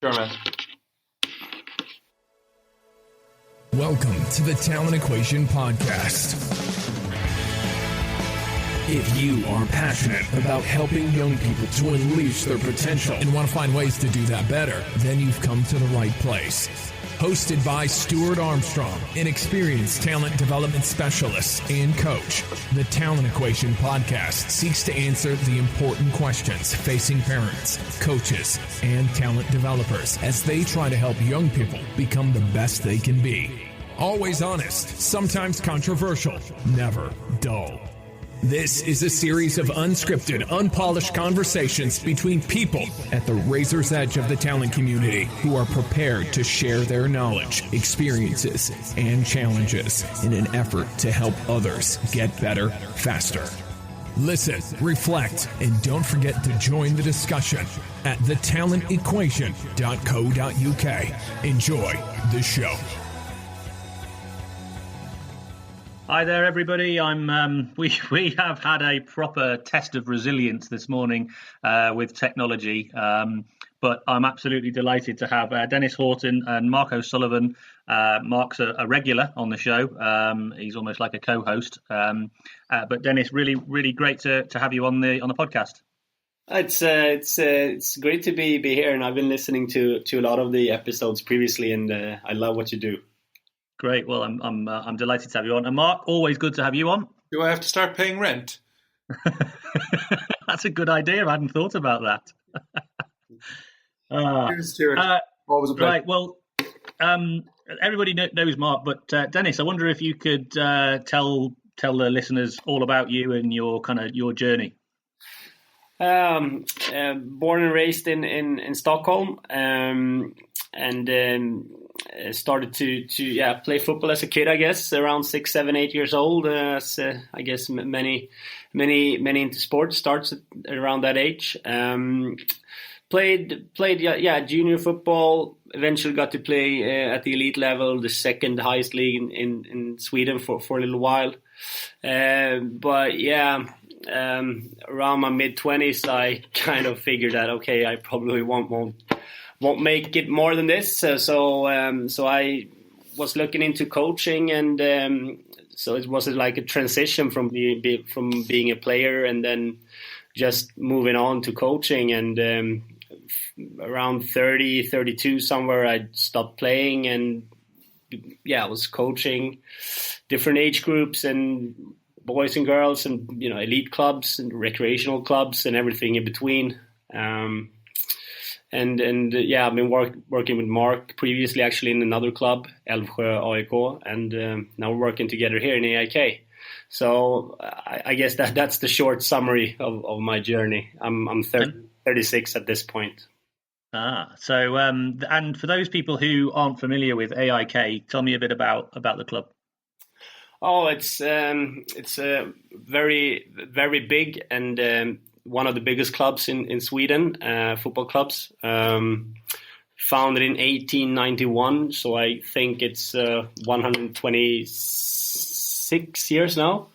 Sure, man. Welcome to the Talent Equation Podcast. If you are passionate about helping young people to unleash their potential and want to find ways to do that better, then you've come to the right place. Hosted by Stuart Armstrong, an experienced talent development specialist and coach, the Talent Equation Podcast seeks to answer the important questions facing parents, coaches, and talent developers as they try to help young people become the best they can be. Always honest, sometimes controversial, never dull. This is a series of unscripted, unpolished conversations between people at the razor's edge of the talent community who are prepared to share their knowledge, experiences, and challenges in an effort to help others get better faster. Listen, reflect, and don't forget to join the discussion at thetalentequation.co.uk. Enjoy the show. Hi there, everybody. We have had a proper test of resilience this morning with technology, but I'm absolutely delighted to have Dennis Hortin and Mark O'Sullivan. Mark's a regular on the show. He's almost like a co-host. But Dennis, really great to have you on the podcast. It's great to be here, and I've been listening to a lot of the episodes previously, and I love what you do. Great. Well, I'm delighted to have you on. And Mark, always good to have you on. Do I have to start paying rent? That's a good idea. I hadn't thought about that. Stuart. Always a pleasure. Right. Well, everybody knows Mark, but Dennis, I wonder if you could tell the listeners all about you and your journey. Born and raised in Stockholm, and started to play football as a kid. I guess around 6, 7, 8 years old. I guess many into sports starts at around that age. Played junior football. Eventually got to play at the elite level, the second highest league in Sweden for a little while. Around my mid-20s, I kind of figured that okay, I probably won't make it more than this. So I was looking into coaching, and so it was like a transition from being a player and then just moving on to coaching. And around 30, 32 somewhere, I stopped playing, and I was coaching different age groups and boys and girls, and elite clubs and recreational clubs and everything in between. I've been working with Mark previously, actually in another club, Älvsjö AIK, and now we're working together here in AIK. So I guess that's the short summary of my journey. I'm 36 at this point. So and for those people who aren't familiar with AIK, tell me a bit about the club. Oh, it's very, very big, and one of the biggest clubs in Sweden, football clubs. Founded in 1891, so I think it's 126 years now.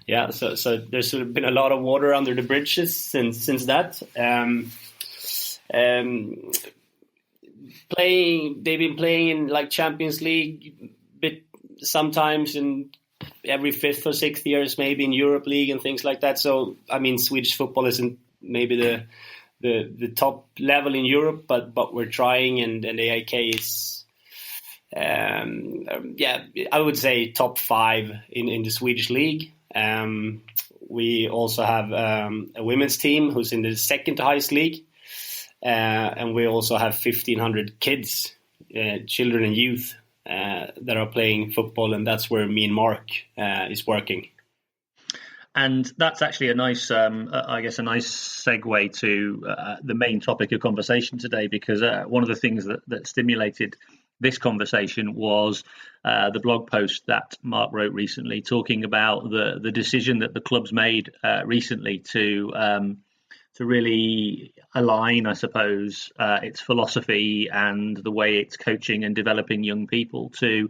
Yeah, so there's been a lot of water under the bridges since that. They've been playing in like Champions League, sometimes in every 5th or 6th years, maybe in Europe League and things like that. So I mean, Swedish football isn't maybe the top level in Europe, but we're trying, and AIK is I would say top 5 in the Swedish league. We also have a women's team who's in the second highest league, and we also have 1,500 kids, children and youth that are playing football, and that's where me and Mark is working. And that's actually a nice, a nice segue to the main topic of conversation today, because one of the things that stimulated this conversation was the blog post that Mark wrote recently, talking about the decision that the club's made recently to really align, I suppose, its philosophy and the way it's coaching and developing young people to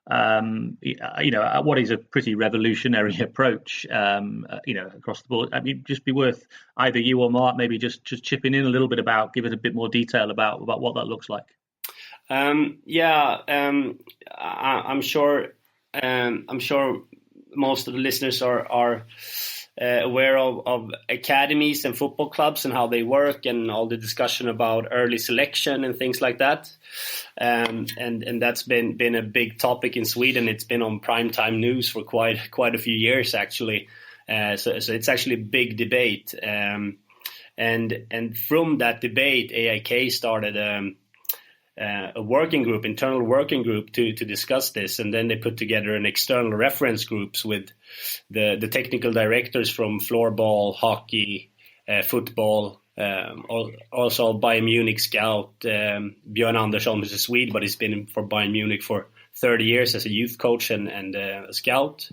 what is a pretty revolutionary approach, across the board. I mean, just be worth either you or Mark maybe just chipping in a little bit give it a bit more detail about what that looks like. I'm sure most of the listeners are aware of academies and football clubs and how they work, and all the discussion about early selection and things like that. And that's been a big topic in Sweden. It's been on primetime news for quite a few years, actually. So it's actually a big debate. And from that debate, AIK started a internal working group to discuss this, and then they put together an external reference groups with the technical directors from floorball, hockey, football, also Bayern Munich scout Björn Andersson, who's a Swede, but he's been for Bayern Munich for 30 years as a youth coach and a scout.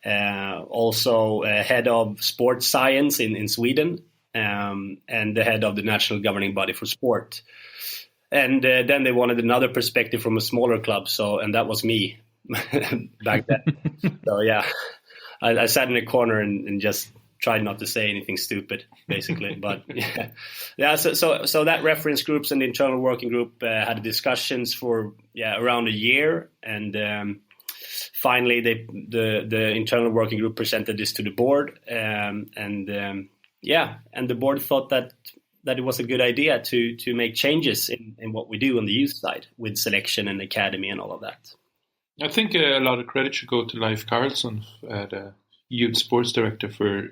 Also head of sports science in Sweden, and the head of the national governing body for sport. And then they wanted another perspective from a smaller club, and that was me back then. So yeah, I sat in a corner and just tried not to say anything stupid, basically. But yeah. So that reference groups and the internal working group had discussions for around a year, and finally the internal working group presented this to the board, and the board thought that it was a good idea to make changes in what we do on the youth side with selection and academy and all of that. I think a lot of credit should go to Leif Carlson, the youth sports director, for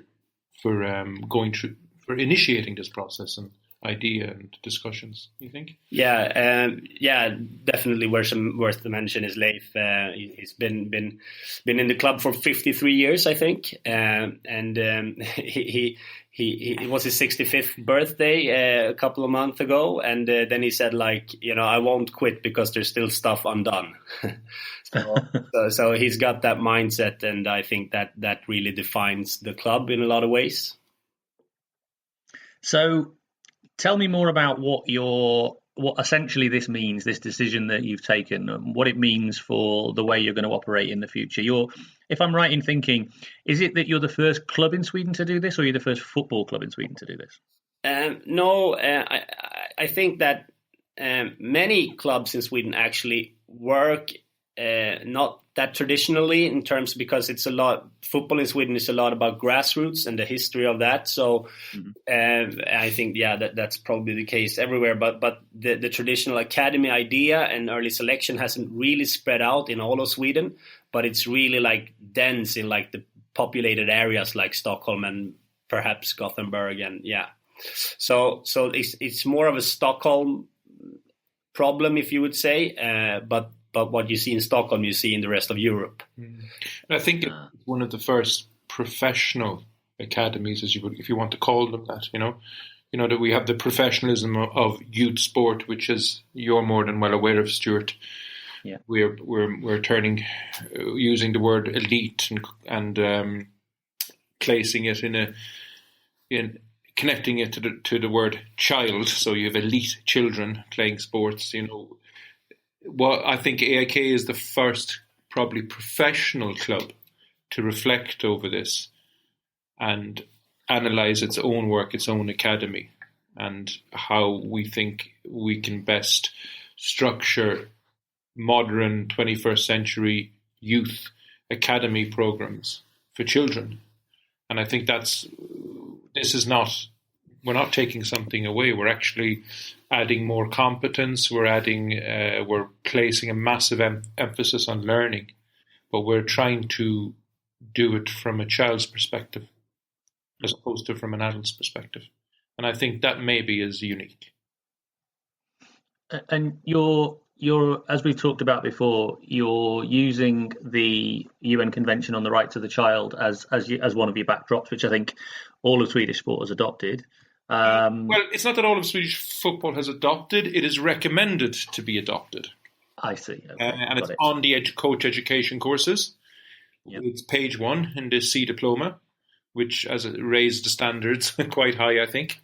initiating this process and idea and discussions. You think? Yeah, definitely worth to mention is Leif. He's been in the club for 53 years, I think, and he was his 65th birthday a couple of months ago, and then he said, I won't quit because there's still stuff undone. so he's got that mindset, and I think that really defines the club in a lot of ways. So tell me more about what essentially this means, this decision that you've taken, and what it means for the way you're going to operate in the future. If I'm right in thinking, is it that you're the first club in Sweden to do this, or you're the first football club in Sweden to do this? No, I think that many clubs in Sweden actually work not that traditionally in terms, because football in Sweden is a lot about grassroots and the history of that. So I think, that's probably the case everywhere. But the traditional academy idea and early selection hasn't really spread out in all of Sweden, but it's really dense in the populated areas like Stockholm and perhaps Gothenburg. And so it's more of a Stockholm problem, if you would say, but what you see in Stockholm, you see in the rest of Europe. I think it's one of the first professional academies, if you want to call them that. That we have the professionalism of youth sport, which is, you're more than well aware of, Stuart. Yeah, we're using the word elite and placing it in connecting it to the word child. So you have elite children playing sports. Well, I think AIK is the first probably professional club to reflect over this and analyse its own work, its own academy, and how we think we can best structure modern 21st century youth academy programs for children. And I think we're not taking something away. We're actually adding more competence. We're placing a massive emphasis on learning, but we're trying to do it from a child's perspective as opposed to from an adult's perspective. And I think that maybe is unique. And you're, as we've talked about before, you're using the UN Convention on the Rights of the Child as one of your backdrops, which I think all of Swedish sport has adopted. Well, it's not that all of Swedish football has adopted; it is recommended to be adopted. I see, okay, and it's on the coach education courses. Yep. It's page 1 in the C diploma, which has raised the standards quite high, I think.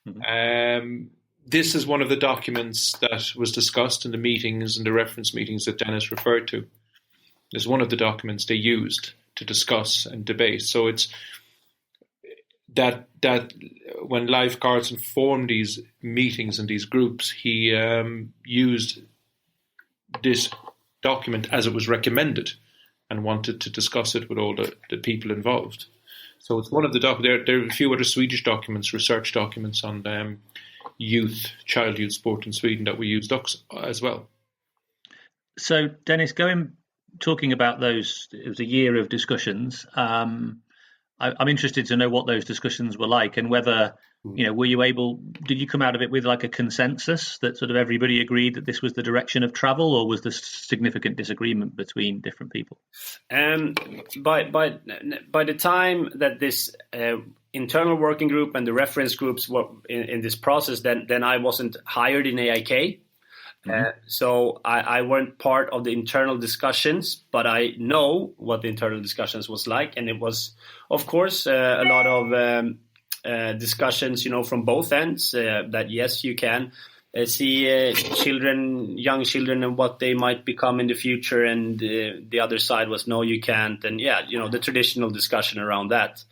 Mm-hmm. This is one of the documents that was discussed in the meetings and the reference meetings that Dennis referred to. is one of the documents they used to discuss and debate. So it's that when Leif Carlson formed these meetings and these groups, he used this document as it was recommended and wanted to discuss it with all the people involved. So it's one of the there are a few other Swedish documents, research documents on child youth sport in Sweden that we used as well. So Dennis, talking about those, it was a year of discussions. I'm interested to know what those discussions were like, and whether, did you come out of it with like a consensus that sort of everybody agreed that this was the direction of travel, or was there significant disagreement between different people? By the time that this internal working group and the reference groups were in this process, then I wasn't hired in AIK. So I weren't part of the internal discussions, but I know what the internal discussions was like. And it was, of course, a lot of discussions, from both ends, that yes, you can see young children and what they might become in the future. And the other side was, no, you can't. And the traditional discussion around that.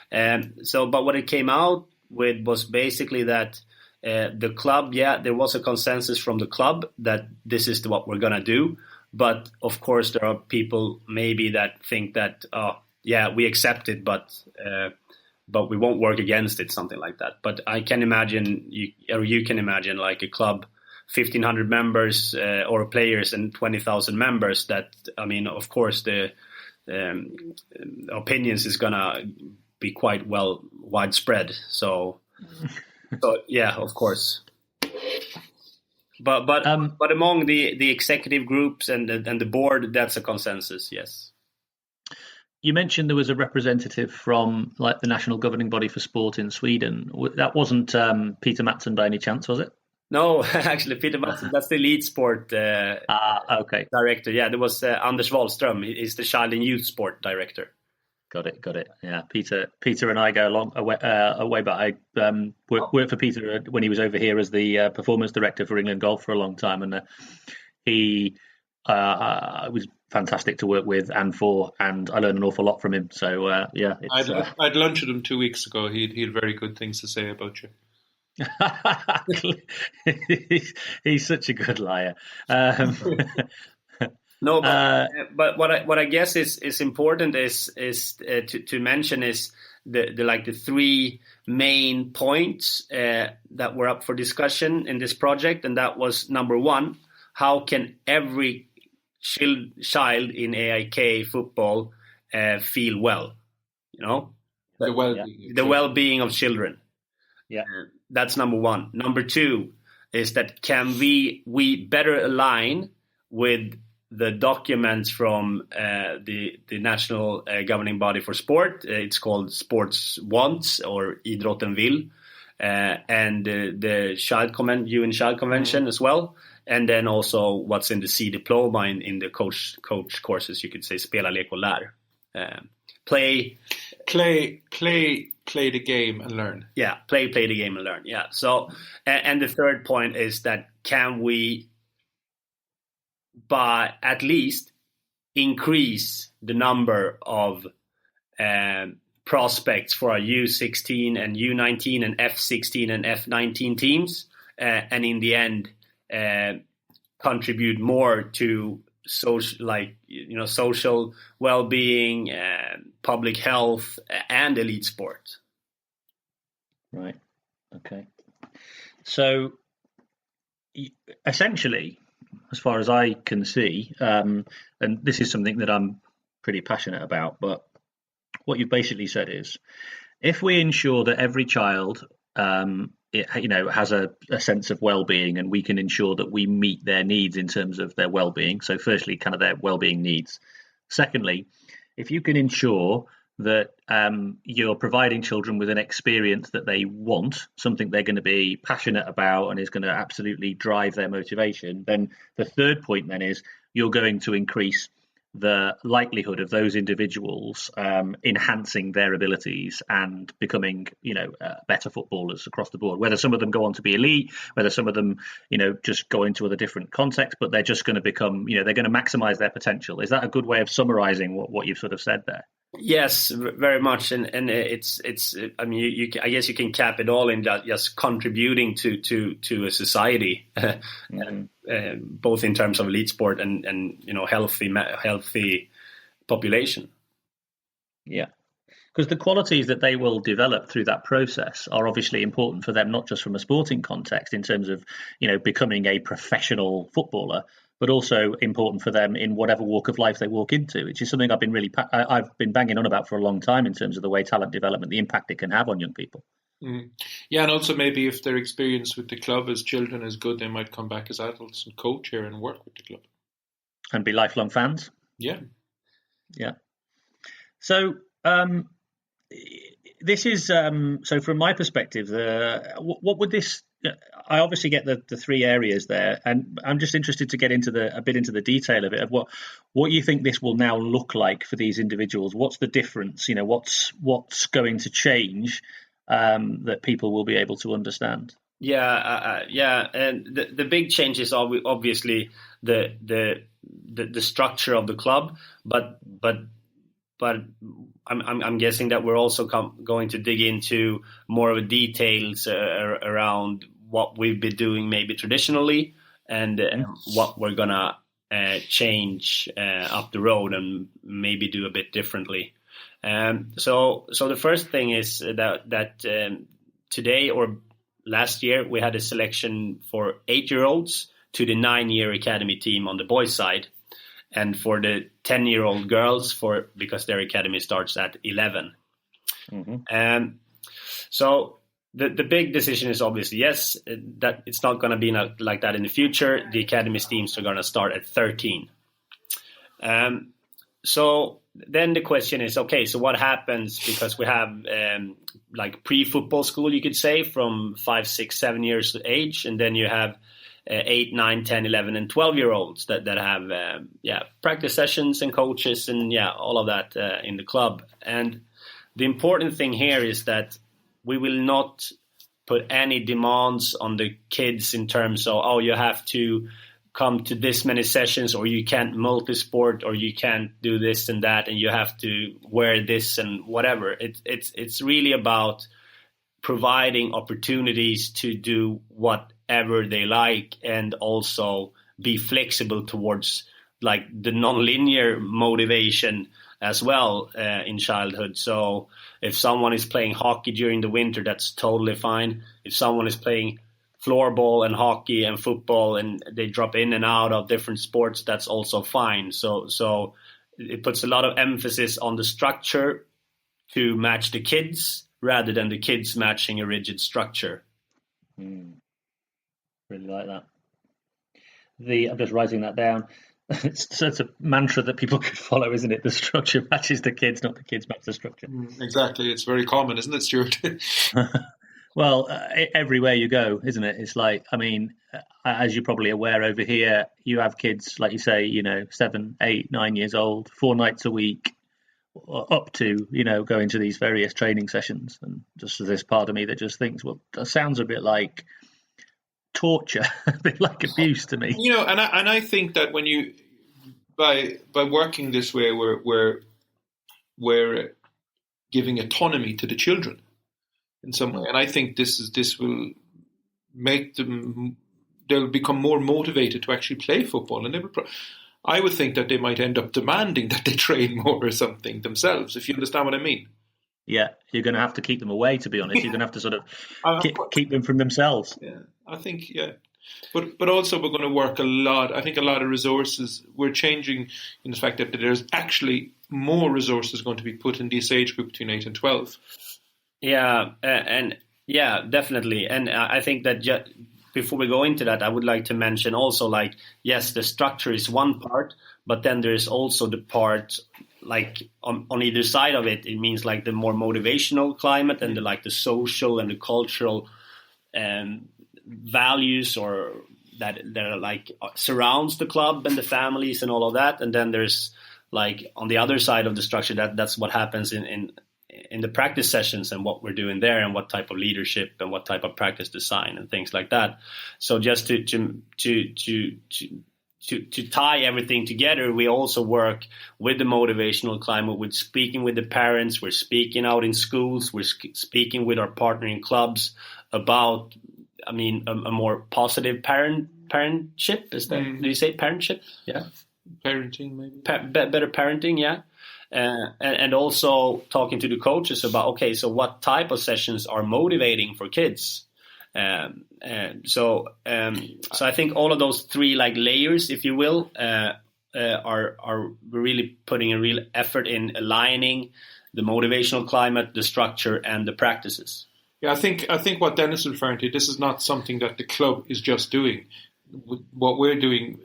But what it came out with was basically that the club, there was a consensus from the club that this is what we're going to do. But of course, there are people maybe that think that, we accept it, but we won't work against it, something like that. But I can imagine, you can imagine like a club, 1,500 members or players and 20,000 members that, of course, the opinions is going to be quite widespread. So yeah, of course. But among the executive groups and the board, that's a consensus. Yes. You mentioned there was a representative from like the national governing body for sport in Sweden. That wasn't Peter Mattsson by any chance, was it? No, actually, Peter Mattsson, that's the elite sport okay. director. Yeah, there was Anders Wahlström. He's the child and youth sport director. Got it. Yeah, Peter and I go away, but I worked for Peter when he was over here as the performance director for England Golf for a long time, and he was fantastic to work with and I learned an awful lot from him. So I had lunch with him 2 weeks ago. He had very good things to say about you. He's such a good liar. No, but what I guess is important is to mention is the three main points that were up for discussion in this project, and that was number one: how can every child in AIK football feel well? The well-being of children. Yeah, that's number one. Number two is that can we better align with the documents from the national governing body for sport. It's called Sports Wants or Idrotten Vill, and the UN Child Convention as well. And then also what's in the C diploma in the coach courses, you could say spela, lek och lär. Play the game and learn. Yeah, play the game and learn. Yeah. So, and the third point is that can we, by at least increase the number of prospects for our U16 and U19 and F16 and F19 teams, and in the end contribute more to social well-being, public health, and elite sport. Right. Okay. So essentially, as far as I can see, and this is something that I'm pretty passionate about, but what you've basically said is, if we ensure that every child has a sense of well-being, and we can ensure that we meet their needs in terms of their well-being. So firstly, kind of their well-being needs. Secondly, if you can ensure that you're providing children with an experience that they want, something they're going to be passionate about and is going to absolutely drive their motivation, then the third point then is you're going to increase the likelihood of those individuals enhancing their abilities and becoming, better footballers across the board. Whether some of them go on to be elite, whether some of them, just go into other different contexts, but they're just going to become, they're going to maximize their potential. Is that a good way of summarizing what you've sort of said there? Yes, very much, and it's. I mean, I guess you can cap it all in just contributing to a society, both in terms of elite sport and healthy population. Yeah, because the qualities that they will develop through that process are obviously important for them, not just from a sporting context in terms of becoming a professional footballer, but also important for them in whatever walk of life they walk into, which is something I've been banging on about for a long time in terms of the way talent development, the impact it can have on young people. Yeah, and also maybe if their experience with the club as children is good, they might come back as adults and coach here and work with the club. And be lifelong fans? Yeah. Yeah. So this is, so from my perspective, what would this... I obviously get the three areas there, and I'm just interested to get into a bit into the detail of it, of what you think this will now look like for these individuals. What's the difference? What's going to change that people will be able to understand? Yeah, and the big change is obviously the structure of the club, but I'm guessing that we're also going to dig into more of the details around what we've been doing maybe traditionally and what we're gonna change up the road and maybe do a bit differently. So the first thing is that today or last year we had a selection for 8-year-olds to the 9-year academy team on the boys' side, and for the 10-year-old girls because their academy starts at 11. So the big decision is obviously, yes, that it's not going to be like that in the future. The academy teams are going to start at 13. So then the question is, okay, so what happens, because we have like pre-football school, you could say, from 5, 6, 7 years of age, and then you have 8, 9, 10, 11, and 12-year-olds that have practice sessions and coaches and all of that in the club. And the important thing here is that we will not put any demands on the kids in terms of, you have to come to this many sessions, or you can't multi-sport, or you can't do this and that, and you have to wear this and whatever. It's really about providing opportunities to do whatever they like, and also be flexible towards like the nonlinear motivation as well in childhood. So if someone is playing hockey during the winter, that's totally fine. If someone is playing floorball and hockey and football and they drop in and out of different sports, that's also fine. So it puts a lot of emphasis on the structure to match the kids rather than the kids matching a rigid structure. Really like that. I'm just writing that down. It's a mantra that people could follow, isn't it? The structure matches the kids, not the kids match the structure. Exactly. It's very common, isn't it, Stuart? Well, everywhere you go, isn't it? It's like, I mean, as you're probably aware over here, you have kids, like you say, 7, 8, 9 years old, 4 nights a week, up to, going to these various training sessions. And just this part of me that just thinks, well, that sounds a bit like torture, a bit like abuse to me. And I think that when you, by working this way, we're giving autonomy to the children in some way, and I think this will make them, they'll become more motivated to actually play football, and I would think that they might end up demanding that they train more or something themselves, if you understand what I mean. Yeah, you're going to have to keep them away, to be honest. You're going to have to sort of keep them from themselves. Yeah, I think, But also we're going to work a lot. I think a lot of resources, we're changing in the fact that there's actually more resources going to be put in this age group between 8 and 12. Yeah, definitely. And I think that before we go into that, I would like to mention also, like, yes, the structure is one part, but then there's also the part, like on either side of it, it means like the more motivational climate and the social and the cultural values or that are like surrounds the club and the families and all of that. And then there's like on the other side of the structure, that's what happens in the practice sessions and what we're doing there and what type of leadership and what type of practice design and things like that. So just to tie everything together, we also work with the motivational climate, with speaking with the parents, we're speaking out in schools, we're speaking with our partnering clubs about, a more positive parentship. Is that, do you say parentship? Yeah. Parenting, maybe. Better parenting, yeah. And also talking to the coaches about, okay, so what type of sessions are motivating for kids? So I think all of those three like layers, if you will, are really putting a real effort in aligning the motivational climate, the structure, and the practices. Yeah, I think what Dennis is referring to, this is not something that the club is just doing. What we're doing,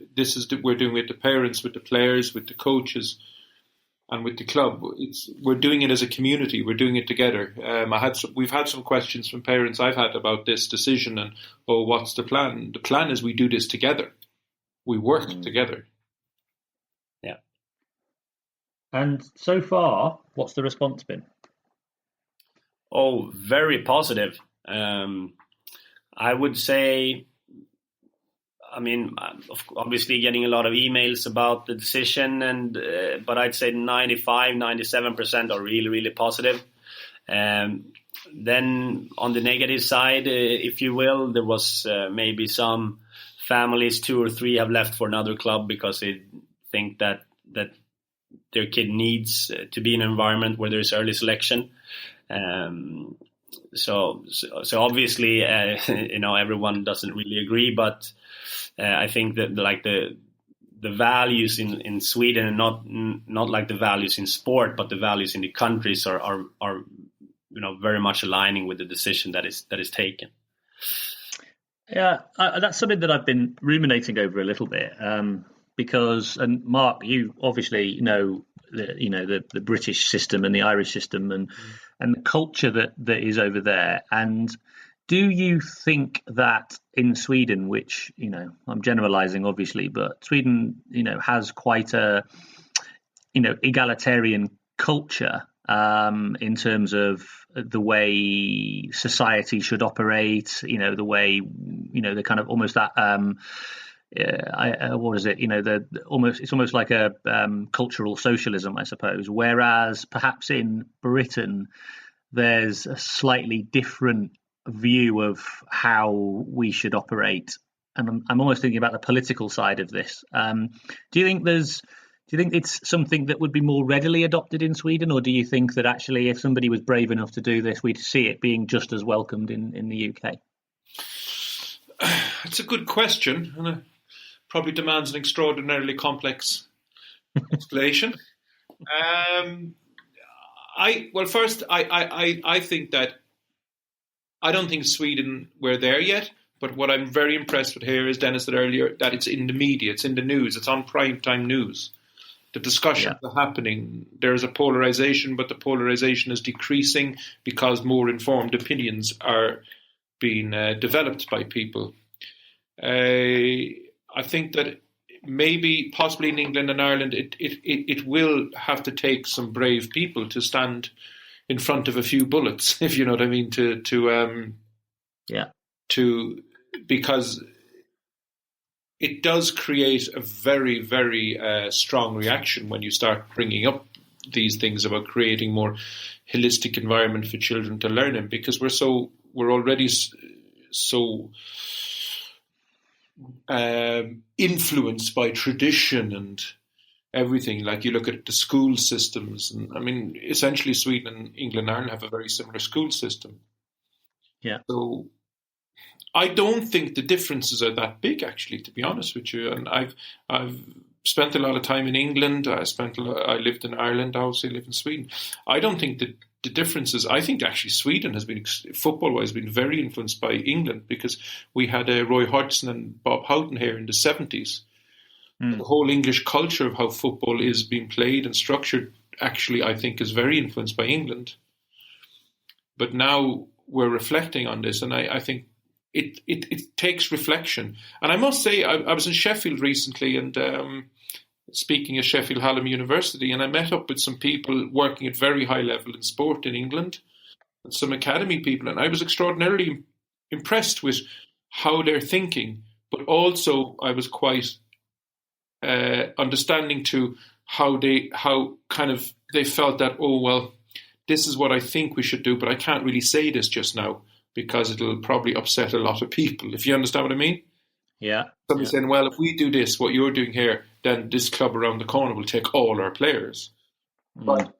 we're doing with the parents, with the players, with the coaches, and with the club. We're doing it as a community. We're doing it together. We've had some questions from parents I've had about this decision and, what's the plan? The plan is we do this together. We work together. Yeah. And so far, what's the response been? Oh, very positive. I would say, obviously getting a lot of emails about the decision, but I'd say 95-97% are really, really positive. Then on the negative side, if you will, there was maybe some families, 2 or 3 have left for another club because they think that their kid needs to be in an environment where there's early selection. So obviously, everyone doesn't really agree, but I think that like the values in Sweden, and not like the values in sport, but the values in the countries are very much aligning with the decision that is taken. Yeah, that's something that I've been ruminating over a little bit, because, and Mark, you obviously know the British system and the Irish system and the culture that is over there. And do you think that in Sweden, which, I'm generalizing obviously, but Sweden, has quite a, egalitarian culture in terms of the way society should operate, the way, the kind of almost that, what is it? It's almost like a cultural socialism, I suppose. Whereas perhaps in Britain, there's a slightly different view of how we should operate, and I'm almost thinking about the political side of this. Do you think it's something that would be more readily adopted in Sweden, or do you think that actually, if somebody was brave enough to do this, we'd see it being just as welcomed in the UK? It's a good question, and it probably demands an extraordinarily complex explanation. I think that I don't think Sweden, we're there yet, but what I'm very impressed with here, as Dennis said earlier, that it's in the media, it's in the news, it's on primetime news. The discussions are happening. There's a polarization, but the polarization is decreasing because more informed opinions are being developed by people. I think that possibly in England and Ireland, it will have to take some brave people to stand in front of a few bullets, if you know what I mean, because it does create a very, very strong reaction when you start bringing up these things about creating more holistic environment for children to learn in, because we're already so influenced by tradition and everything. Like you look at the school systems, and essentially Sweden and England and Ireland have a very similar school system. Yeah. So I don't think the differences are that big, actually, to be honest with you. And I've spent a lot of time in England. I lived in Ireland. I also live in Sweden. I don't think that the differences. I think actually Sweden has been football-wise been very influenced by England, because we had Roy Hodgson and Bob Houghton here in the 70s. The whole English culture of how football is being played and structured, actually, I think, is very influenced by England. But now we're reflecting on this, and I think it takes reflection. And I must say, I was in Sheffield recently, and speaking at Sheffield Hallam University, and I met up with some people working at very high level in sport in England, and some academy people, and I was extraordinarily impressed with how they're thinking, but also I was quite understanding to how they felt that, oh, well, this is what I think we should do, but I can't really say this just now because it'll probably upset a lot of people, if you understand what I mean. Yeah. Somebody saying, well, if we do this, what you're doing here, then this club around the corner will take all our players. But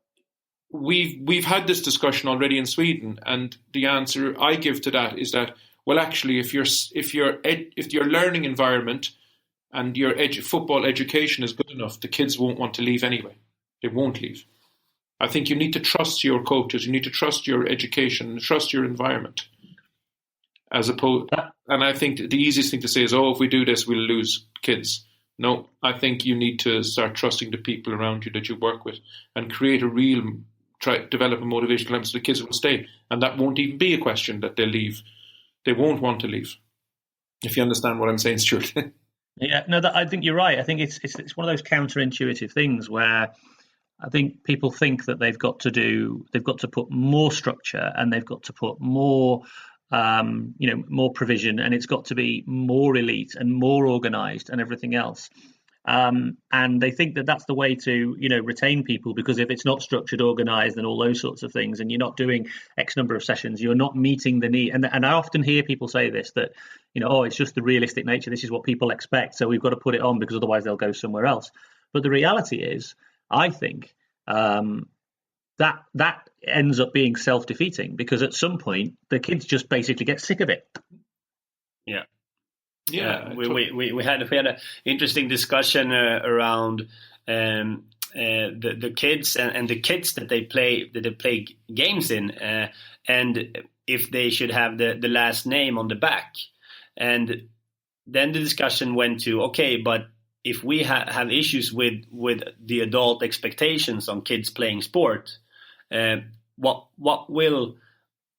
we've had this discussion already in Sweden, and the answer I give to that is that, well, actually, if your learning environment and your football education is good enough, the kids won't want to leave anyway. They won't leave. I think you need to trust your coaches, you need to trust your education, and trust your environment. And I think the easiest thing to say is, oh, if we do this, we'll lose kids. No, I think you need to start trusting the people around you that you work with and create develop a motivational element so the kids will stay. And that won't even be a question that they'll leave. They won't want to leave. If you understand what I'm saying, Stuart. Yeah, no, I think you're right. I think it's one of those counterintuitive things where I think people think that they've got to put more structure and they've got to put more, more provision, and it's got to be more elite and more organised and everything else. And they think that that's the way to, retain people, because if it's not structured, organised, and all those sorts of things, and you're not doing X number of sessions, you're not meeting the need. And I often hear people say this, that, it's just the realistic nature. This is what people expect, so we've got to put it on because otherwise they'll go somewhere else. But the reality is, I think that ends up being self-defeating, because at some point the kids just basically get sick of it. Yeah. Yeah, we had an interesting discussion around the kids and the kids that they play games in, and if they should have the last name on the back. And then the discussion went to, okay, but if we have issues with the adult expectations on kids playing sport, what will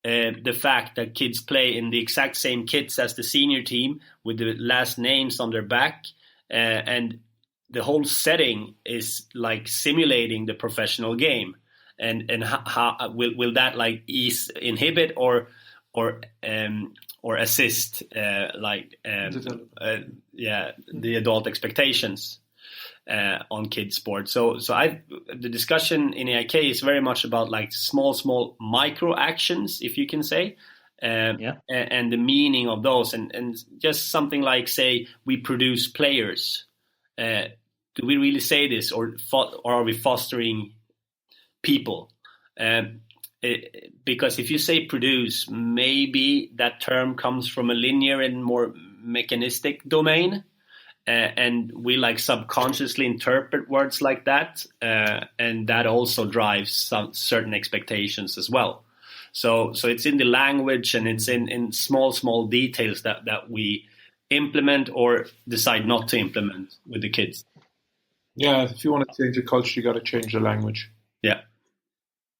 the fact that kids play in the exact same kits as the senior team with the last names on their back, and the whole setting is like simulating the professional game, and how will that like inhibit or assist the adult expectations on kids sport. So the discussion in AIK is very much about like small micro actions, if you can say, and the meaning of those, and just something like, say, we produce players. Do we really say this, or are we fostering people? Because if you say produce, maybe that term comes from a linear and more mechanistic domain. And we like subconsciously interpret words like that, and that also drives some certain expectations as well. So it's in the language, and it's in small details that we implement or decide not to implement with the kids. Yeah, if you want to change the culture, you got to change the language. Yeah.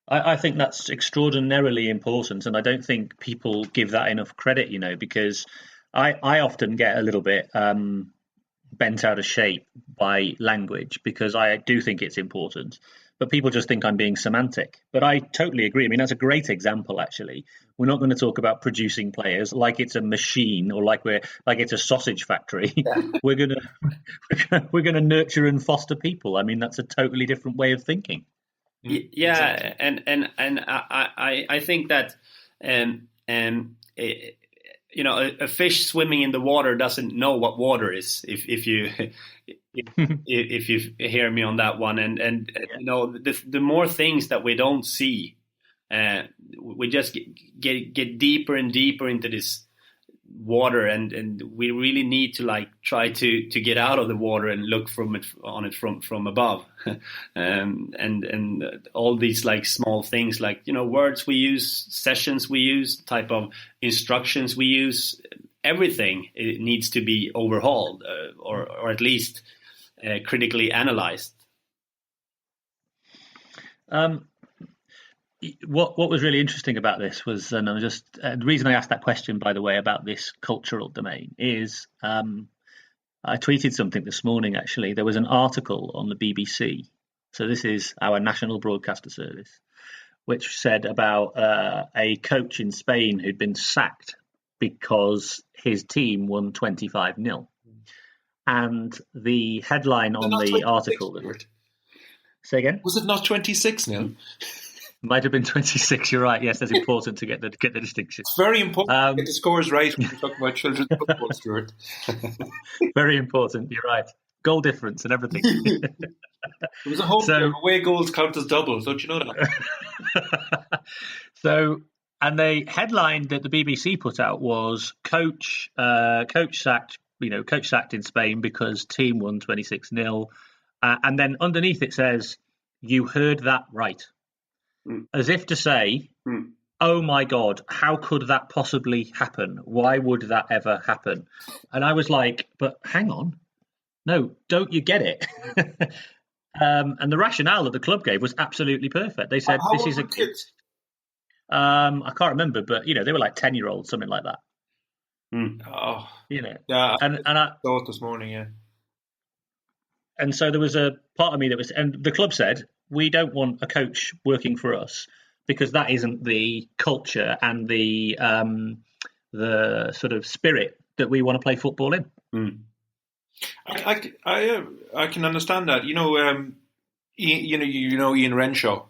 I think that's extraordinarily important, and I don't think people give that enough credit, because I often get a little bit bent out of shape by language, because I do think it's important, but people just think I'm being semantic. But I totally agree. I mean, that's a great example, actually. We're not going to talk about producing players like it's a machine or like it's a sausage factory. Yeah. We're gonna nurture and foster people. I mean, that's a totally different way of thinking. Yeah, exactly. and I think that a fish swimming in the water doesn't know what water is. If you hear me on that one, and the more things that we don't see, we just get deeper and deeper into this water, and we really need to try to get out of the water and look from above, and all these small things, words we use, sessions we use, type of instructions we use, everything, it needs to be overhauled, or at least critically analyzed. What was really interesting about this was, and I'm just the reason I asked that question, by the way, about this cultural domain is I tweeted something this morning, actually. There was an article on the BBC. So this is our national broadcaster service, which said about a coach in Spain who'd been sacked because his team won 25-0. And the headline on the article... Say again? Was it not 26-0? Might have been 26. You're right. Yes, that's important to get the distinction. It's very important to get the scores right when you're talking about children's football, Stuart. Very important. You're right. Goal difference and everything. It was a home game. Away goals count as doubles. Don't you know that? And the headline that the BBC put out was coach sacked. Coach sacked in Spain because team won 26-0. And then underneath it says, "You heard that right." As if to say, oh my God, how could that possibly happen? Why would that ever happen? And I was like, but hang on. No, don't you get it? And the rationale that the club gave was absolutely perfect. They said, this is a kid. I can't remember, but, they were like 10-year-olds, something like that. Oh. Yeah. And I thought this morning, yeah. And so there was a part of me that was, and the club said, we don't want a coach working for us because that isn't the culture and the sort of spirit that we want to play football in. I can understand that. Ian Renshaw.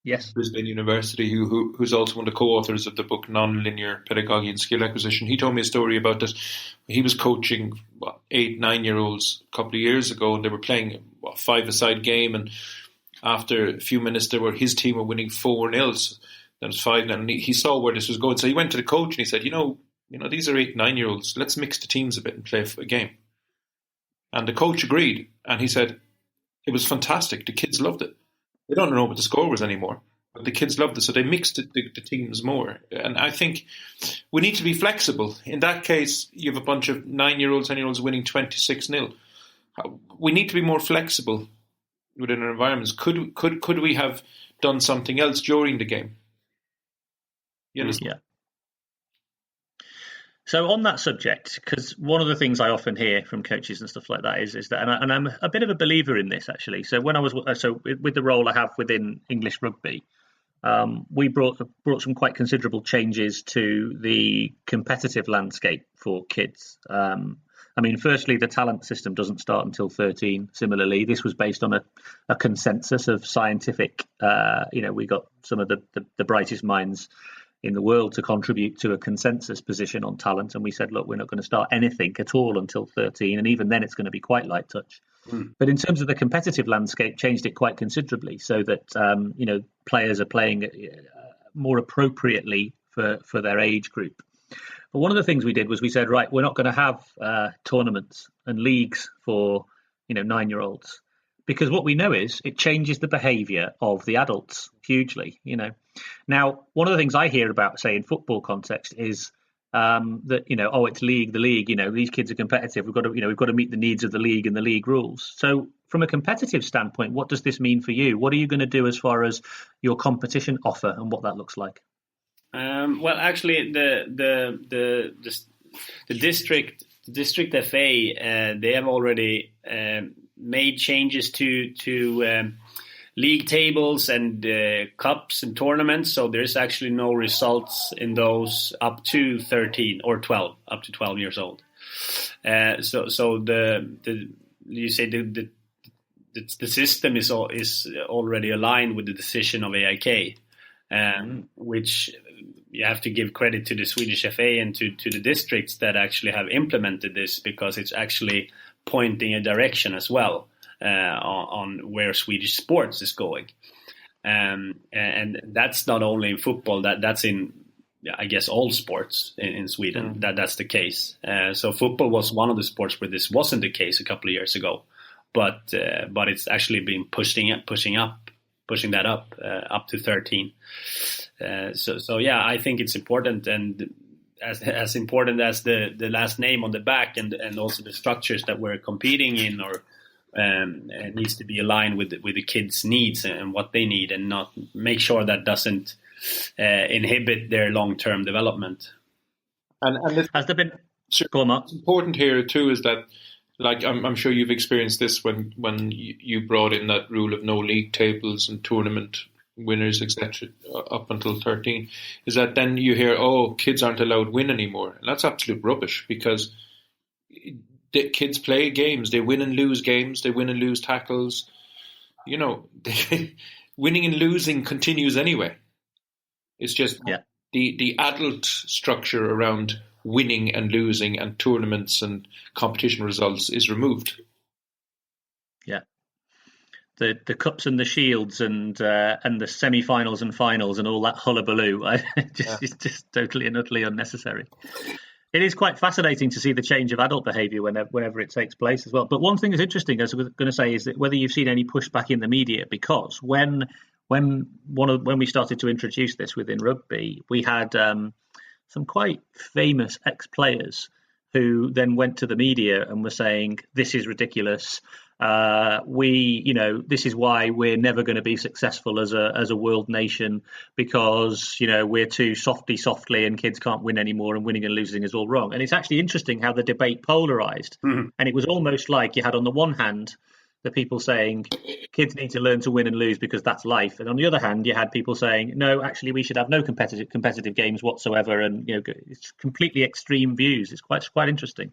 Yes. Brisbane University, who's also one of the co-authors of the book Nonlinear Pedagogy and Skill Acquisition. He told me a story about this. He was coaching 8-9-year-olds a couple of years ago, and they were playing a 5-a-side game, and after a few minutes, his team were winning 4-0. So that was 5-0, and he saw where this was going. So he went to the coach and he said, these are 8-9-year-olds. Let's mix the teams a bit and play a game. And the coach agreed, and he said it was fantastic. The kids loved it. They don't know what the score was anymore, but the kids loved it, so they mixed the teams more. And I think we need to be flexible. In that case, you have a bunch of 9-year-olds, 10-year-olds winning 26-0. We need to be more flexible within our environments. Could we have done something else during the game? You understand? Yeah. So on that subject, because one of the things I often hear from coaches and stuff like that is that, and I'm a bit of a believer in this actually. So when I was with the role I have within English rugby, we brought some quite considerable changes to the competitive landscape for kids. Firstly, the talent system doesn't start until 13. Similarly, this was based on a consensus of scientific. We got some of the brightest minds in the world to contribute to a consensus position on talent. And we said, look, we're not going to start anything at all until 13. And even then it's going to be quite light touch. But in terms of the competitive landscape, changed it quite considerably so that, players are playing more appropriately for their age group. But one of the things we did was we said, right, we're not going to have tournaments and leagues for, 9-year-olds. Because what we know is it changes the behaviour of the adults hugely, Now, one of the things I hear about, say, in football context is that, it's the league, these kids are competitive. We've got to meet the needs of the league and the league rules. So from a competitive standpoint, what does this mean for you? What are you going to do as far as your competition offer and what that looks like? Well, actually, the district FA, they have already made changes to league tables and cups and tournaments. So there's actually no results in those up to 13 or 12, up to 12 years old. So the system is already aligned with the decision of AIK, which you have to give credit to the Swedish FA and to the districts that actually have implemented this, because it's actually pointing a direction as well on where Swedish sports is going. And that's not only in football, that's in, I guess, all sports in Sweden. That's the case. So football was one of the sports where this wasn't the case a couple of years ago, but it's actually been pushing that up to 13. So yeah, I think it's important, and as important as the last name on the back and also the structures that we're competing in, or needs to be aligned with the kids' needs and what they need, and not make sure that doesn't inhibit their long-term development. And has there been? Sure. Go on, Mark. What's important here too is that like I'm sure you've experienced this when you brought in that rule of no league tables and tournament winners, etc., up until 13, is that then you hear, oh, kids aren't allowed win anymore. And that's absolute rubbish, because the kids play games, they win and lose games, they win and lose tackles. You know, winning and losing continues anyway. It's just the adult structure around winning and losing and tournaments and competition results is removed. Yeah. The cups and the shields and the semi-finals and finals and all that hullabaloo, it's just totally and utterly unnecessary. It is quite fascinating to see the change of adult behaviour whenever it takes place as well. But one thing that's interesting, as I was going to say, is that whether you've seen any pushback in the media, because when we started to introduce this within rugby, we had some quite famous ex-players who then went to the media and were saying, "This is ridiculous. This is why we're never going to be successful as a world nation, because we're too softly and kids can't win anymore, and winning and losing is all wrong." And it's actually interesting how the debate polarized. Mm-hmm. And it was almost like you had, on the one hand, the people saying kids need to learn to win and lose because that's life, and on the other hand, you had people saying, no, actually we should have no competitive games whatsoever, and it's completely extreme views. It's quite interesting.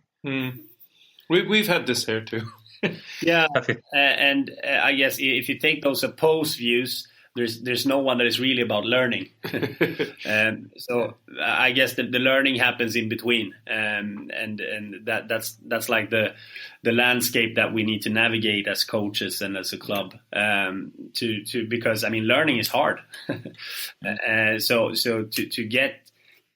We've had this here too. Yeah, and I guess if you take those opposed views, there's no one that is really about learning. So I guess the learning happens in between, and that's like the landscape that we need to navigate as coaches and as a club, because I mean learning is hard. So to get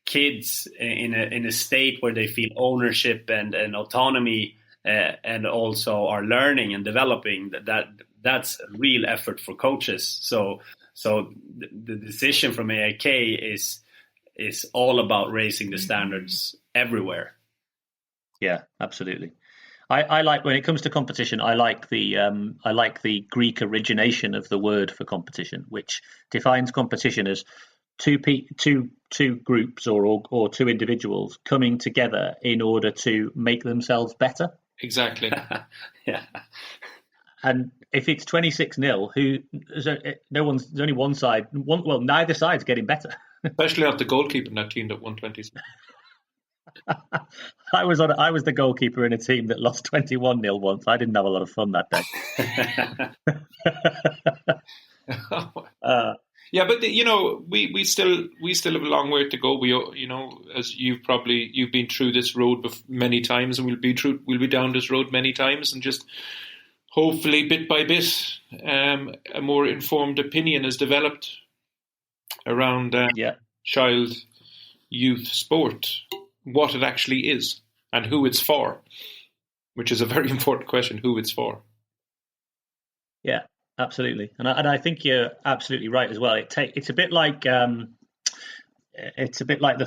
kids in a state where they feel ownership and autonomy, and also are learning and developing, that's a real effort for coaches. So the decision from AIK is all about raising the standards everywhere. Yeah, absolutely. I like, when it comes to competition, I like the Greek origination of the word for competition, which defines competition as two groups or two individuals coming together in order to make themselves better. Exactly. Yeah. And if it's 26-0, there's only one side. Neither side's getting better. Especially not the goalkeeper in that team that won 26. I was the goalkeeper in a team that lost 21-0 once. I didn't have a lot of fun that day. Yeah, but we still have a long way to go. We, as you've been through this road many times, and we'll be down this road many times, and just hopefully bit by bit, a more informed opinion is developed around child youth sport, what it actually is, and who it's for, which is a very important question: who it's for. Yeah. Absolutely, and I think you're absolutely right as well. It's a bit like the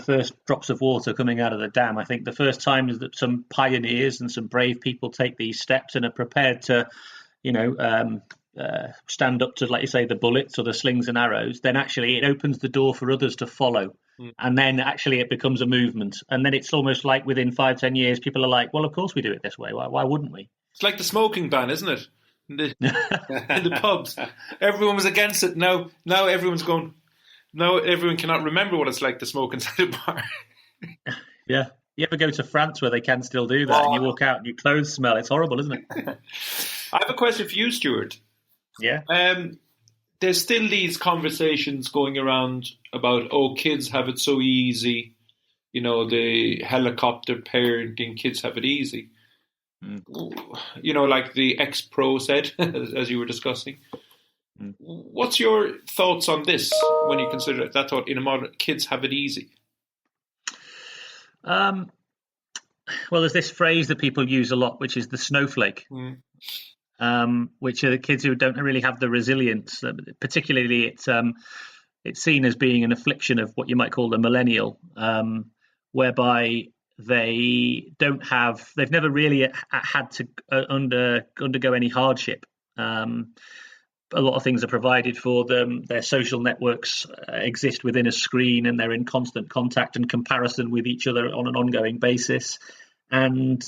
first drops of water coming out of the dam. I think the first time is that some pioneers and some brave people take these steps and are prepared to, stand up to, like you say, the bullets or the slings and arrows. Then actually it opens the door for others to follow, and then actually it becomes a movement. And then it's almost like within 5-10 years, people are like, well, of course we do it this way. Why wouldn't we? It's like the smoking ban, isn't it? In the pubs, everyone was against it. Now everyone's going. Now everyone cannot remember what it's like to smoke inside a bar. Yeah, you ever go to France where they can still do that, and you walk out and your clothes smell? It's horrible, isn't it? I have a question for you, Stuart. Yeah. There's still these conversations going around about, kids have it so easy. The helicopter parenting, kids have it easy. Like the ex-pro said, as you were discussing. What's your thoughts on this when you consider that thought in a modern, kids have it easy? Well, there's this phrase that people use a lot, which is the snowflake, which are the kids who don't really have the resilience. Particularly, it's seen as being an affliction of what you might call the millennial, whereby they've never really had to undergo any hardship. A lot of things are provided for them. Their social networks exist within a screen, and they're in constant contact and comparison with each other on an ongoing basis. and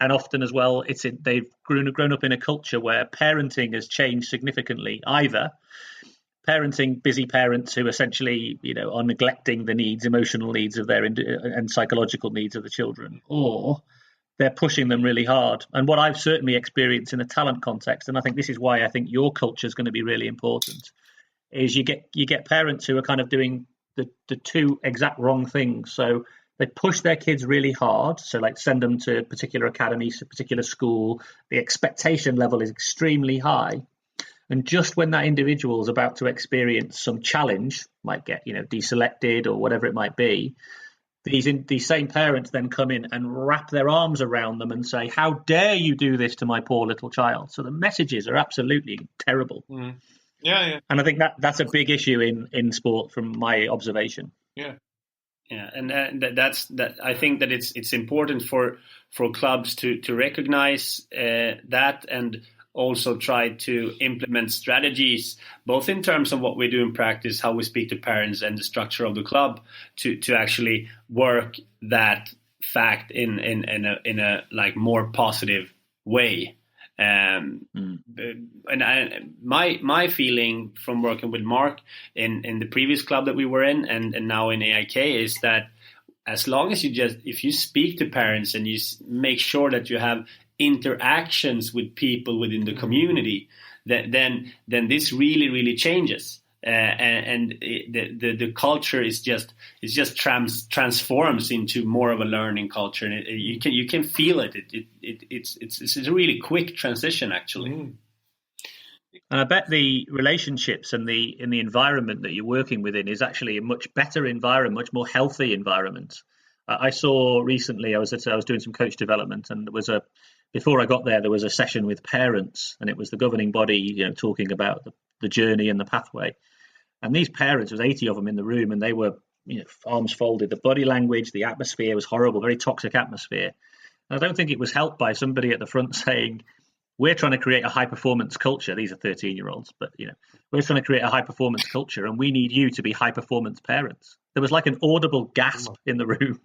often as well, they've grown up in a culture where parenting has changed significantly. Either parenting busy parents who essentially, are neglecting the emotional needs of their and psychological needs of the children, or they're pushing them really hard. And what I've certainly experienced in a talent context, and I think this is why I think your culture is going to be really important, is you get parents who are kind of doing the two exact wrong things. So they push their kids really hard. So like send them to particular academies, a particular school. The expectation level is extremely high. And just when that individual is about to experience some challenge, might get, deselected or whatever it might be, these same parents then come in and wrap their arms around them and say, how dare you do this to my poor little child? So the messages are absolutely terrible. Mm. Yeah. And I think that's a big issue in sport from my observation. Yeah. Yeah, and that's that. I think that it's important for clubs to recognize that, and also try to implement strategies, both in terms of what we do in practice, how we speak to parents, and the structure of the club to actually work that fact in a like more positive way. And my feeling from working with Mark in the previous club that we were in and now in AIK is that as long as if you speak to parents and you make sure that you have interactions with people within the community, then this really changes. And the culture is just transforms into more of a learning culture, and you can feel it. It's a really quick transition, actually. And I bet the relationships and in the environment that you're working within is actually a much better environment, much more healthy environment. I saw recently I was doing some coach development, and before I got there was a session with parents, and it was the governing body, talking about the journey and the pathway. And these parents, there was 80 of them in the room, and they were, arms folded. The body language, the atmosphere was horrible, very toxic atmosphere. And I don't think it was helped by somebody at the front saying, we're trying to create a high-performance culture. These are 13-year-olds, but, we're trying to create a high-performance culture, and we need you to be high-performance parents. There was like an audible gasp in the room.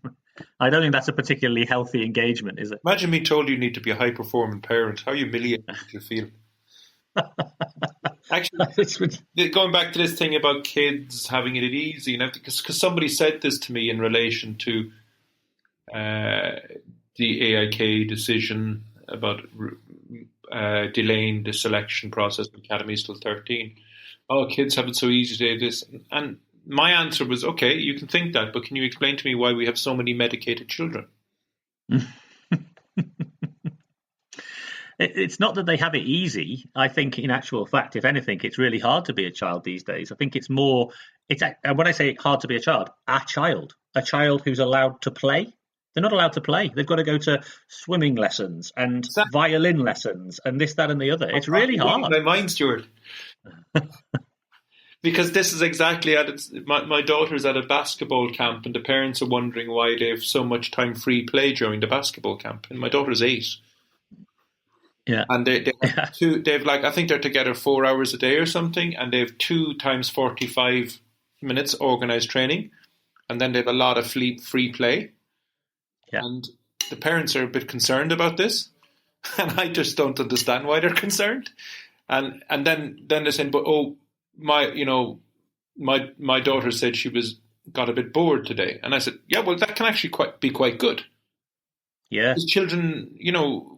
I don't think that's a particularly healthy engagement, is it? Imagine being told you need to be a high-performing parent. How humiliating do you feel? Actually, going back to this thing about kids having it easy, because somebody said this to me in relation to the AIK decision about delaying the selection process in academies till 13. Oh, kids have it so easy today. This, and my answer was, okay, you can think that, but can you explain to me why we have so many medicated children? It's not that they have it easy. I think in actual fact, if anything, it's really hard to be a child these days. I think it's more, when I say hard to be a child who's allowed to play. They're not allowed to play. They've got to go to swimming lessons and violin lessons and this, that, and the other. It's really hard. My mind, Stuart. Because this is exactly my daughter's at a basketball camp, and the parents are wondering why they have so much time free play during the basketball camp. And my daughter's 8. Yeah. And they've I think they're together 4 hours a day or something, and they have 2 times 45 minutes organised training, and then they have a lot of free play. Yeah. And the parents are a bit concerned about this, and I just don't understand why they're concerned. And then they're saying, but my daughter said she got a bit bored today, and I said, yeah, well, that can actually be quite good. Yeah, because children,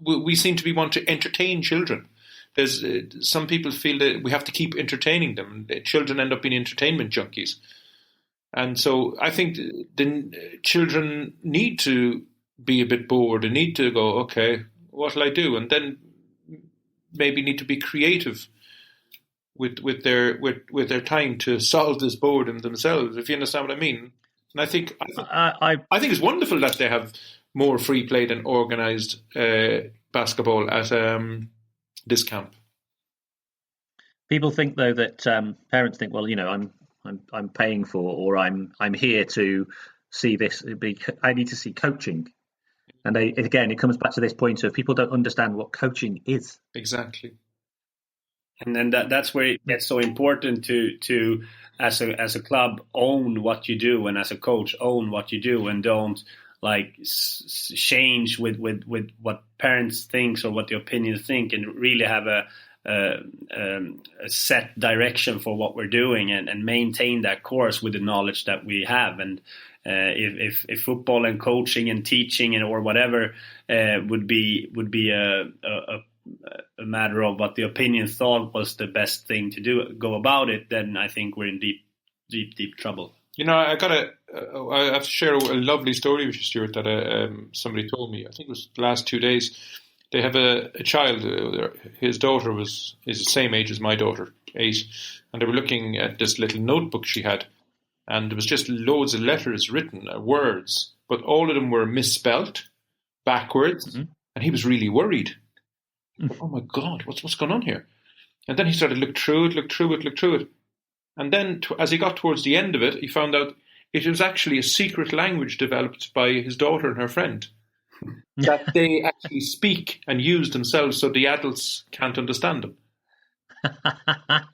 we seem to want to entertain children. There's some people feel that we have to keep entertaining them. Children end up being entertainment junkies, and so I think the children need to be a bit bored and need to go, okay, what'll I do? And then maybe need to be creative with their time to solve this boredom themselves. If you understand what I mean. And I think it's wonderful that they have more free play than organised basketball at this camp. People think though that parents think, well, I'm paying for, or I'm here to see this. I need to see coaching, and it comes back to this point of people don't understand what coaching is. Exactly. And then that's where it gets so important to as a club own what you do, and as a coach own what you do, and don't like change with what parents think or what the opinions think, and really have a set direction for what we're doing, and maintain that course with the knowledge that we have. And if football and coaching and teaching or whatever would be a matter of what the opinion thought was the best thing to go about it, then I think we're in deep trouble. You know, I have to share a lovely story with you, Stuart, that somebody told me. I think it was the last 2 days. They have a child. His daughter is the same age as my daughter, 8, and they were looking at this little notebook she had, and there was just loads of letters written, words, but all of them were misspelt, backwards, and he was really worried. Oh my God, what's going on here? And then he started to look through it. And then as he got towards the end of it, he found out it was actually a secret language developed by his daughter and her friend that they actually speak and use themselves so the adults can't understand them.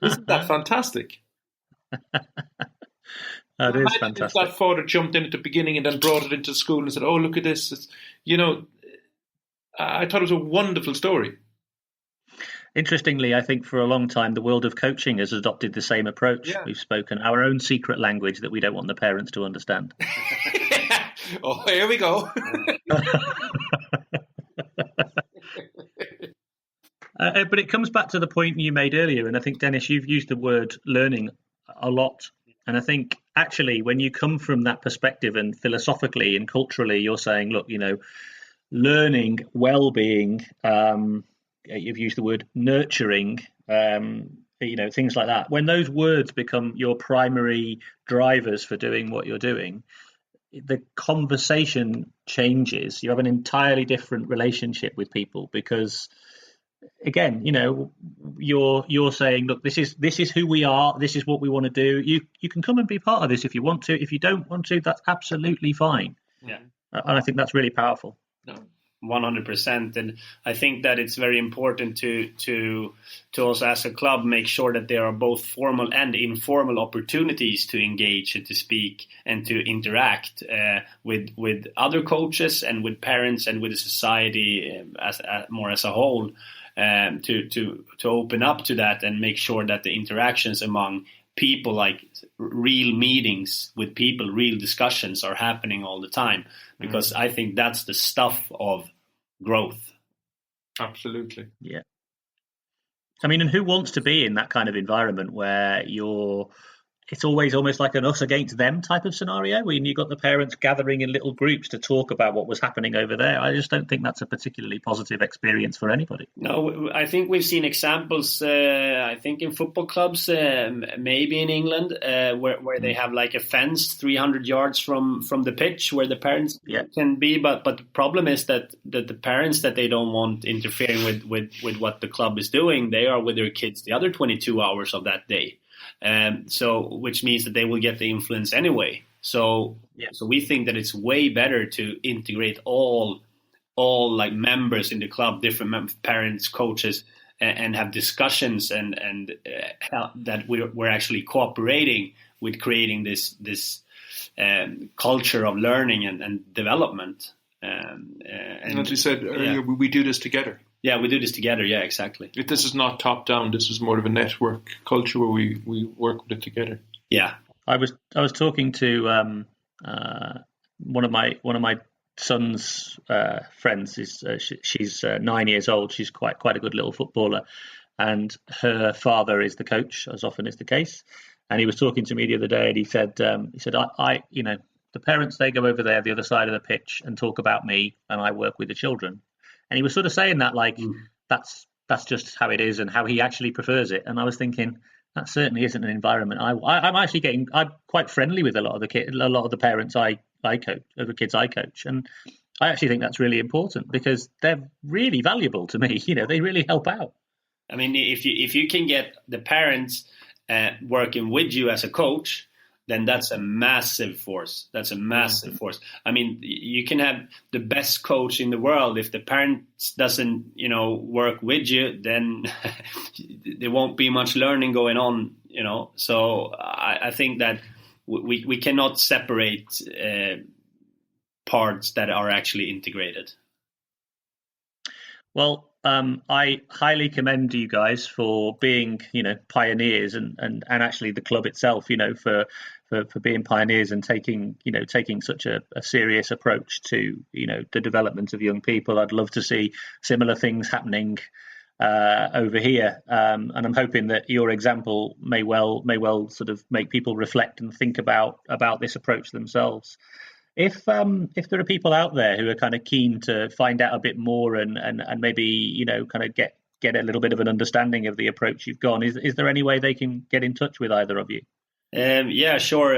Isn't that fantastic? That is fantastic. If that father jumped in at the beginning and then brought it into school and said, oh, look at this. I thought it was a wonderful story. Interestingly, I think for a long time, the world of coaching has adopted the same approach. Yeah. We've spoken our own secret language that we don't want the parents to understand. Oh, here we go. But it comes back to the point you made earlier. And I think, Dennis, you've used the word learning a lot. And I think actually when you come from that perspective and philosophically and culturally, you're saying, look, learning, well-being, you've used the word nurturing, things like that. When those words become your primary drivers for doing what you're doing, the conversation changes. You have an entirely different relationship with people because, again, you're saying, look, this is who we are. This is what we want to do. You can come and be part of this if you want to. If you don't want to, that's absolutely fine. Yeah, and I think that's really powerful. No. 100%, and I think that it's very important to also as a club make sure that there are both formal and informal opportunities to engage and to speak and to interact with other coaches and with parents and with the society as a whole, to open up to that and make sure that the interactions among people, like real meetings with people, real discussions are happening all the time, because I think that's the stuff of growth. Absolutely. Yeah. I mean, and who wants to be in that kind of environment where it's always almost like an us against them type of scenario when you've got the parents gathering in little groups to talk about what was happening over there? I just don't think that's a particularly positive experience for anybody. No, I think we've seen examples, I think in football clubs, maybe in England, where they have like a fence 300 yards from the pitch where the parents can be. But the problem is that the parents that they don't want interfering with what the club is doing, they are with their kids the other 22 hours of that day. So which means that they will get the influence anyway. So we think that it's way better to integrate all like members in the club, different parents, coaches, and have discussions and that we're actually cooperating with creating this culture of learning and development. And as we said earlier, we do this together. Yeah, we do this together. Yeah, exactly. This is not top down. This is more of a network culture where we work with it together. Yeah, I was talking to one of my son's friends. She's 9 years old. She's quite a good little footballer, and her father is the coach, as often is the case. And he was talking to me the other day, and he said I the parents, they go over there the other side of the pitch and talk about me, and I work with the children. And he was sort of saying that like that's just how it is and how he actually prefers it. And I was thinking that certainly isn't an environment I'm quite friendly with a lot of the parents I coach, the kids I coach, and I actually think that's really important because they're really valuable to me. They really help out. I mean, if you can get the parents working with you as a coach, then that's a massive force. That's a massive force. I mean, you can have the best coach in the world. If the parents doesn't, work with you, then there won't be much learning going on, So I think that we cannot separate parts that are actually integrated. Well, I highly commend you guys for being, pioneers, and actually the club itself, for being pioneers and taking such a serious approach to, the development of young people. I'd love to see similar things happening over here, and I'm hoping that your example may well sort of make people reflect and think about this approach themselves. If there are people out there who are kind of keen to find out a bit more and maybe kind of get a little bit of an understanding of the approach you've gone, is there any way they can get in touch with either of you? Yeah, sure.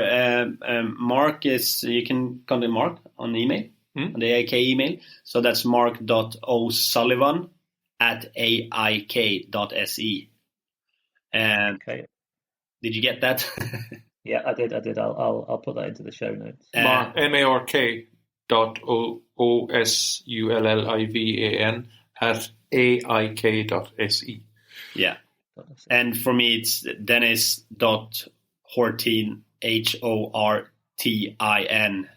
Mark you can contact Mark on email, on the AIK email. So that's mark.o'sullivan@aik.se. Okay. Did you get that? Yeah, I did. I'll put that into the show notes. Mark, mark.o'sullivan@aik.se. Yeah. And for me, it's Dennis.Hortin, HORTIN,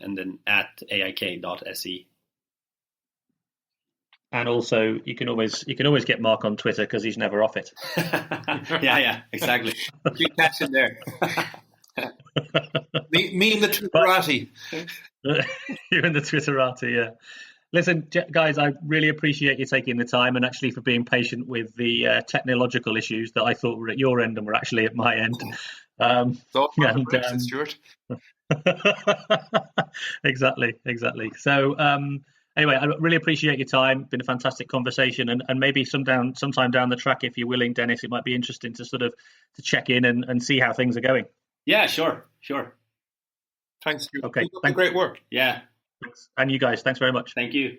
and then @aik.se. And also, you can always get Mark on Twitter because he's never off it. yeah, exactly. Keep catching there. me and the Twitterati. You and the Twitterati, yeah. Listen, guys, I really appreciate you taking the time and actually for being patient with the technological issues that I thought were at your end and were actually at my end. Stuart. Exactly. So anyway, I really appreciate your time. Been a fantastic conversation, and maybe sometime down the track, if you're willing, Dennis, it might be interesting to sort of to check in and see how things are going. Yeah, sure. Thanks. Okay. Great work. Yeah. Thanks. And you guys, thanks very much. Thank you.